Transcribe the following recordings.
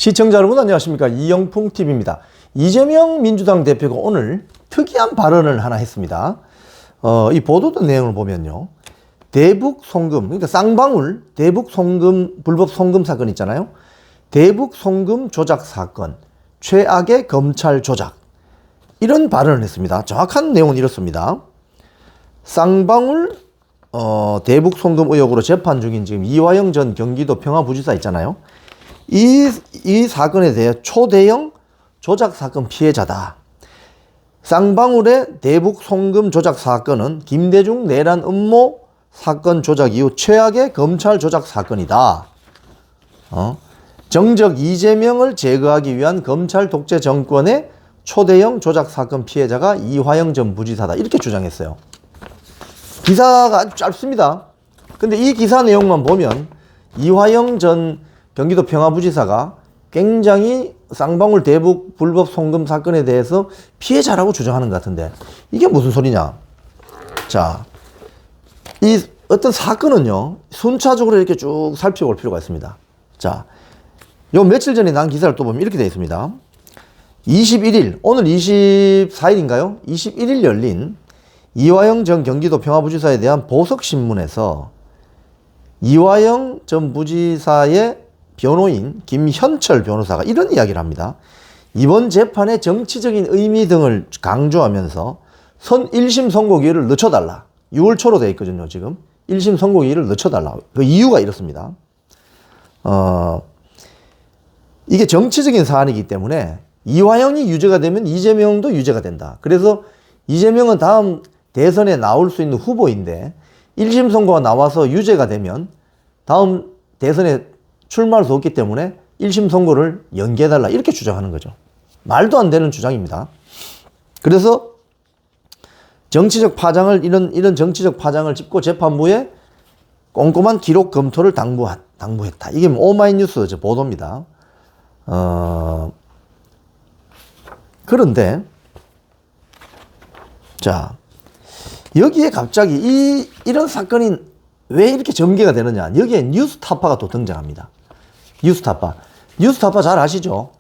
시청자 여러분 안녕하십니까, 이영풍TV입니다. 이재명 민주당 대표가 오늘 특이한 발언을 하나 했습니다. 이 보도된 내용을 보면요, 대북 송금, 그러니까 쌍방울 대북 송금, 불법 송금 사건 있잖아요. 대북 송금 조작 사건, 최악의 검찰 조작, 이런 발언을 했습니다. 정확한 내용은 이렇습니다. 쌍방울 대북 송금 의혹으로 재판 중인 지금 이화영 전 경기도 평화부지사 있잖아요. 이 사건에 대해 초대형 조작 사건 피해자다. 쌍방울의 대북 송금 조작 사건은 김대중 내란 음모 사건 조작 이후 최악의 검찰 조작 사건이다. 정적 이재명을 제거하기 위한 검찰 독재 정권의 초대형 조작 사건 피해자가 이화영 전 부지사다. 이렇게 주장했어요. 기사가 아주 짧습니다. 근데 이 기사 내용만 보면 이화영 전 경기도 평화부지사가 굉장히 쌍방울 대북 불법 송금 사건에 대해서 피해자라고 주장하는 것 같은데, 이게 무슨 소리냐? 자, 이 어떤 사건은요, 순차적으로 이렇게 쭉 살펴볼 필요가 있습니다. 자, 요 며칠 전에 난 기사를 또 보면 이렇게 되어 있습니다. 21일, 오늘 24일인가요? 21일 열린 이화영 전 경기도 평화부지사에 대한 보석신문에서 이화영 전 부지사의 변호인 김현철 변호사가 이런 이야기를 합니다. 이번 재판의 정치적인 의미 등을 강조하면서 1심 선고기일을 늦춰달라. 6월 초로 되어 있거든요, 지금. 1심 선고기일을 늦춰달라. 그 이유가 이렇습니다. 이게 정치적인 사안이기 때문에 이화영이 유죄가 되면 이재명도 유죄가 된다. 그래서 이재명은 다음 대선에 나올 수 있는 후보인데 1심 선고가 나와서 유죄가 되면 다음 대선에 출마할 수 없기 때문에 1심 선고를 연기해달라, 이렇게 주장하는 거죠. 말도 안 되는 주장입니다. 그래서 정치적 파장을, 이런 정치적 파장을 짚고 재판부에 꼼꼼한 기록 검토를 당부했다. 이게 오마이뉴스 보도입니다. 그런데 자, 여기에 갑자기 이런 사건이 왜 이렇게 전개가 되느냐? 여기에 뉴스타파가 또 등장합니다. 뉴스타파 잘 아시죠?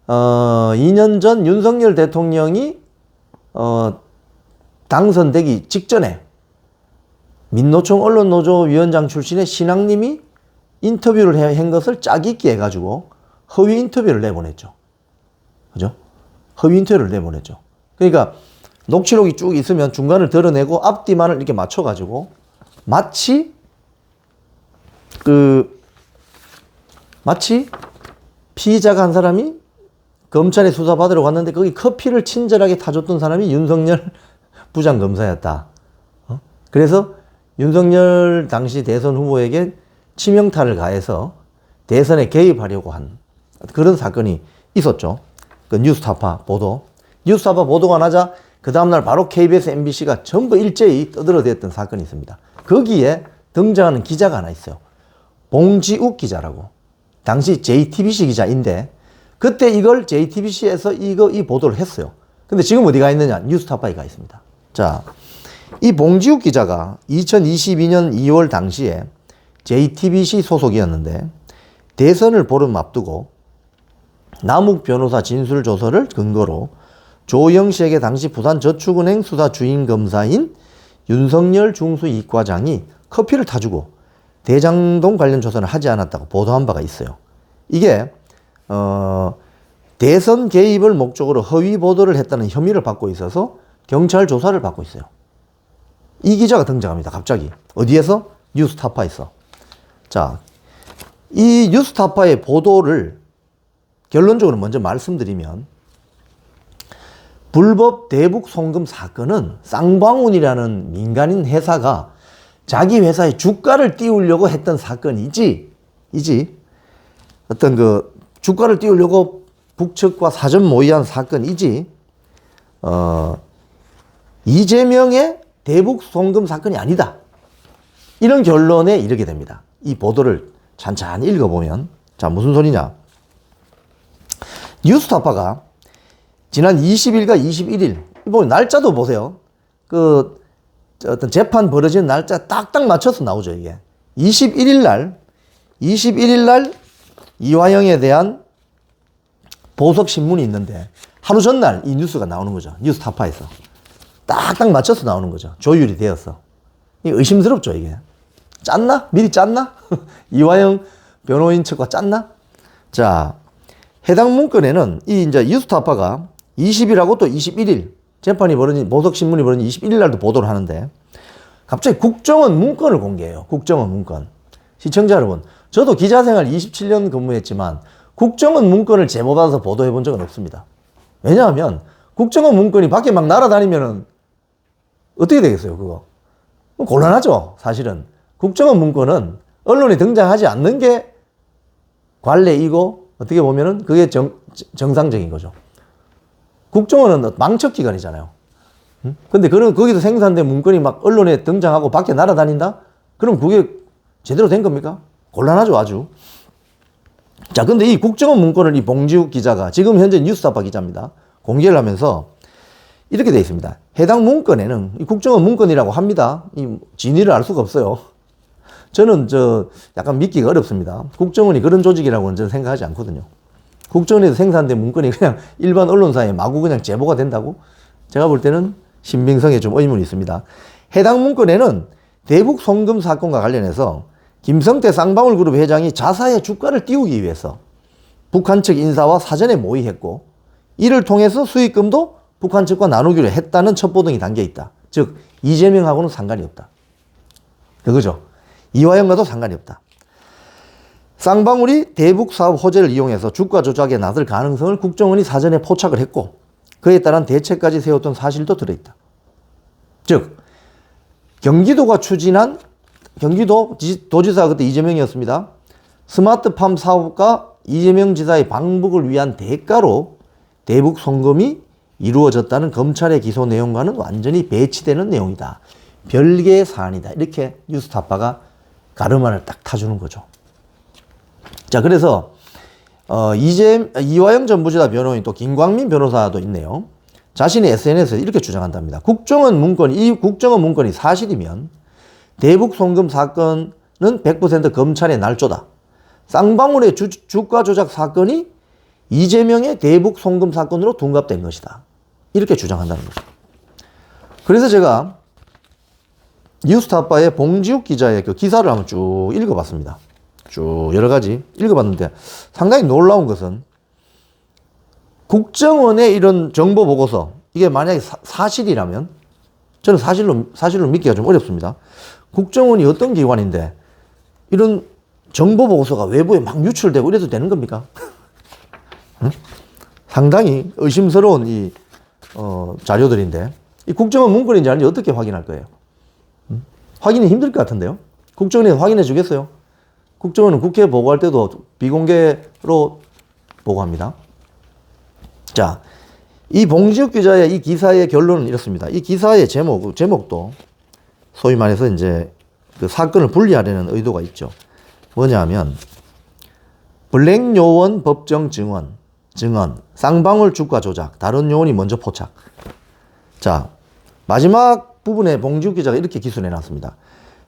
2년 전 윤석열 대통령이 당선되기 직전에 민노총 언론노조 위원장 출신의 신학님이 인터뷰를 한 것을 짜깁기 해가지고 허위 인터뷰를 내보냈죠. 그죠? 허위 인터뷰를 내보냈죠. 그러니까 녹취록이 쭉 있으면 중간을 드러내고 앞뒤만을 이렇게 맞춰가지고 마치 피의자가 한 사람이 검찰에 수사받으러 갔는데 거기 커피를 친절하게 타줬던 사람이 윤석열 부장검사였다. 그래서 윤석열 당시 대선 후보에게 치명타를 가해서 대선에 개입하려고 한 그런 사건이 있었죠. 그 뉴스타파 보도가 나자 그 다음날 바로 KBS, MBC가 전부 일제히 떠들어댔던 사건이 있습니다. 거기에 등장하는 기자가 하나 있어요. 봉지욱 기자라고. 당시 JTBC 기자인데 그때 이걸 JTBC에서 이 보도를 했어요. 근데 지금 어디가 있느냐? 뉴스타파에 가 있습니다. 자, 이 봉지욱 기자가 2022년 2월 당시에 JTBC 소속이었는데 대선을 보름 앞두고 남욱 변호사 진술 조서를 근거로 조영 씨에게 당시 부산저축은행 수사 주인 검사인 윤석열 중수이과장이 커피를 타주고 대장동 관련 조사를 하지 않았다고 보도한 바가 있어요. 이게 대선 개입을 목적으로 허위 보도를 했다는 혐의를 받고 있어서 경찰 조사를 받고 있어요. 이 기자가 등장합니다. 갑자기. 어디에서? 뉴스타파에서. 자, 이 뉴스타파의 보도를 결론적으로 먼저 말씀드리면, 불법 대북 송금 사건은 쌍방울이라는 민간인 회사가 자기 회사의 주가를 띄우려고 했던 사건이지, 어떤 주가를 띄우려고 북측과 사전 모의한 사건이지, 이재명의 대북 송금 사건이 아니다. 이런 결론에 이르게 됩니다. 이 보도를 찬찬히 읽어보면. 자, 무슨 소리냐? 뉴스타파가 지난 20일과 21일, 날짜도 보세요. 어떤 재판 벌어지는 날짜 딱딱 맞춰서 나오죠, 이게. 21일 날 이화영에 대한 보석 신문이 있는데 하루 전날 이 뉴스가 나오는 거죠. 뉴스타파에서. 딱딱 맞춰서 나오는 거죠. 조율이 되었어. 이게 의심스럽죠, 이게. 짰나? 미리 짰나? 이화영 변호인 측과 짰나? 자, 해당 문건에는 이 이제 뉴스타파가 20일하고 또 21일 재판이 벌어진 보석신문이 벌어진 21일 날도 보도를 하는데 갑자기 국정원 문건을 공개해요. 국정원 문건. 시청자 여러분, 저도 기자생활 27년 근무했지만 국정원 문건을 제보받아서 보도해 본 적은 없습니다. 왜냐하면 국정원 문건이 밖에 막 날아다니면은 어떻게 되겠어요, 그거? 곤란하죠, 사실은. 국정원 문건은 언론에 등장하지 않는 게 관례이고 어떻게 보면은 그게 정상적인 거죠. 국정원은 망척기관이잖아요. 근데 거기서 생산된 문건이 막 언론에 등장하고 밖에 날아다닌다? 그럼 그게 제대로 된 겁니까? 곤란하죠, 아주. 자, 근데 이 국정원 문건을 이 봉지욱 기자가 지금 현재 뉴스타파 기자입니다. 공개를 하면서 이렇게 되어 있습니다. 해당 문건에는 이 국정원 문건이라고 합니다. 이 진위를 알 수가 없어요. 저는 약간 믿기가 어렵습니다. 국정원이 그런 조직이라고는 저는 생각하지 않거든요. 국정원에서 생산된 문건이 그냥 일반 언론사에 마구 그냥 제보가 된다고? 제가 볼 때는 신빙성에 좀 의문이 있습니다. 해당 문건에는 대북 송금 사건과 관련해서 김성태 쌍방울그룹 회장이 자사의 주가를 띄우기 위해서 북한 측 인사와 사전에 모의했고 이를 통해서 수익금도 북한 측과 나누기로 했다는 첩보 등이 담겨 있다. 즉 이재명하고는 상관이 없다. 그거죠. 이화영과도 상관이 없다. 쌍방울이 대북 사업 호재를 이용해서 주가 조작에 나설 가능성을 국정원이 사전에 포착을 했고 그에 따른 대책까지 세웠던 사실도 들어있다. 즉 경기도가 추진한 경기도 도지사가 그때 이재명이었습니다. 스마트팜 사업과 이재명 지사의 방북을 위한 대가로 대북 송금이 이루어졌다는 검찰의 기소 내용과는 완전히 배치되는 내용이다. 별개의 사안이다. 이렇게 뉴스타파가 가르마를 딱 타주는 거죠. 자, 그래서 이화영 전 부지사 변호인 또 김광민 변호사도 있네요. 자신의 SNS에 이렇게 주장한답니다. 국정원 문건이 사실이면 대북 송금 사건은 100% 검찰의 날조다. 쌍방울의 주가 조작 사건이 이재명의 대북 송금 사건으로 둔갑된 것이다. 이렇게 주장한다는 거죠. 그래서 제가 뉴스타파의 봉지욱 기자의 그 기사를 한번 쭉 읽어봤습니다. 쭉 여러 가지 읽어봤는데 상당히 놀라운 것은 국정원의 이런 정보 보고서 이게 만약에 사실이라면 저는 사실로 믿기가 좀 어렵습니다. 국정원이 어떤 기관인데 이런 정보 보고서가 외부에 막 유출되고 이래도 되는 겁니까? 응? 상당히 의심스러운 이 자료들인데 이 국정원 문건인지 아닌지 어떻게 확인할 거예요? 응? 확인이 힘들 것 같은데요. 국정원이 확인해 주겠어요? 국정원은 국회에 보고할 때도 비공개로 보고합니다. 자, 이 봉지욱 기자의 이 기사의 결론은 이렇습니다. 이 기사의 제목도 소위 말해서 이제 그 사건을 분리하려는 의도가 있죠. 뭐냐 하면 블랙 요원 법정 증언, 쌍방울 주가 조작, 다른 요원이 먼저 포착. 자, 마지막 부분에 봉지욱 기자가 이렇게 기술해 놨습니다.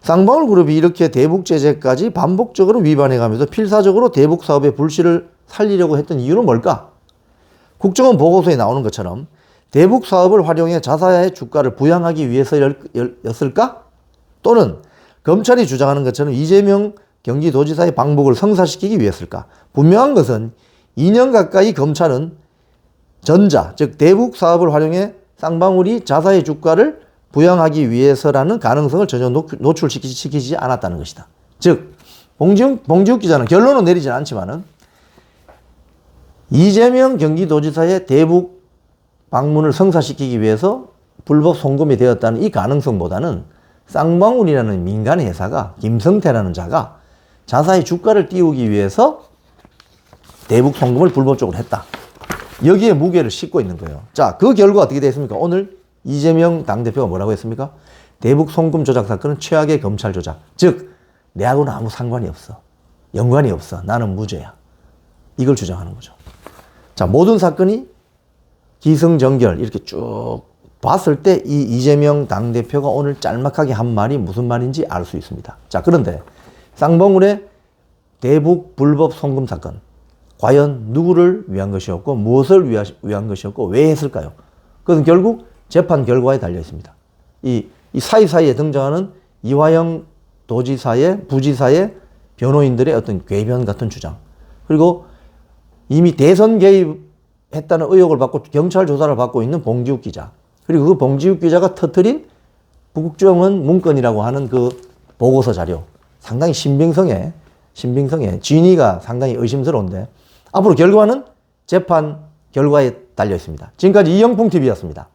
쌍방울 그룹이 이렇게 대북 제재까지 반복적으로 위반해가면서 필사적으로 대북 사업의 불씨를 살리려고 했던 이유는 뭘까? 국정원 보고서에 나오는 것처럼 대북 사업을 활용해 자사의 주가를 부양하기 위해서였을까? 또는 검찰이 주장하는 것처럼 이재명 경기도지사의 방북을 성사시키기 위해서일까? 분명한 것은 2년 가까이 검찰은 전자, 즉 대북 사업을 활용해 쌍방울이 자사의 주가를 부양하기 위해서라는 가능성을 전혀 노출시키지 않았다는 것이다. 즉 봉지욱 기자는 결론은 내리진 않지만은 이재명 경기도지사의 대북 방문을 성사시키기 위해서 불법 송금이 되었다는 이 가능성보다는 쌍방울이라는 민간 회사가 김성태라는 자가 자사의 주가를 띄우기 위해서 대북 송금을 불법적으로 했다. 여기에 무게를 싣고 있는 거예요. 자, 그 결과 어떻게 됐습니까? 오늘 이재명 당대표가 뭐라고 했습니까? 대북 송금 조작 사건은 최악의 검찰 조작. 즉 내하고는 아무 상관이 없어. 연관이 없어. 나는 무죄야. 이걸 주장하는 거죠. 자, 모든 사건이 기승전결 이렇게 쭉 봤을 때 이 이재명 당대표가 오늘 짤막하게 한 말이 무슨 말인지 알 수 있습니다. 자, 그런데 쌍방울의 대북 불법 송금 사건 과연 누구를 위한 것이었고 무엇을 위한 것이었고 왜 했을까요? 그것은 결국 재판 결과에 달려 있습니다. 이 사이사이에 등장하는 이화영 도지사의 부지사의 변호인들의 어떤 궤변 같은 주장, 그리고 이미 대선 개입했다는 의혹을 받고 경찰 조사를 받고 있는 봉지욱 기자, 그리고 그 봉지욱 기자가 터뜨린 국정원 문건이라고 하는 그 보고서 자료, 상당히 신빙성에 진위가 상당히 의심스러운데 앞으로 결과는 재판 결과에 달려 있습니다. 지금까지 이영풍TV였습니다.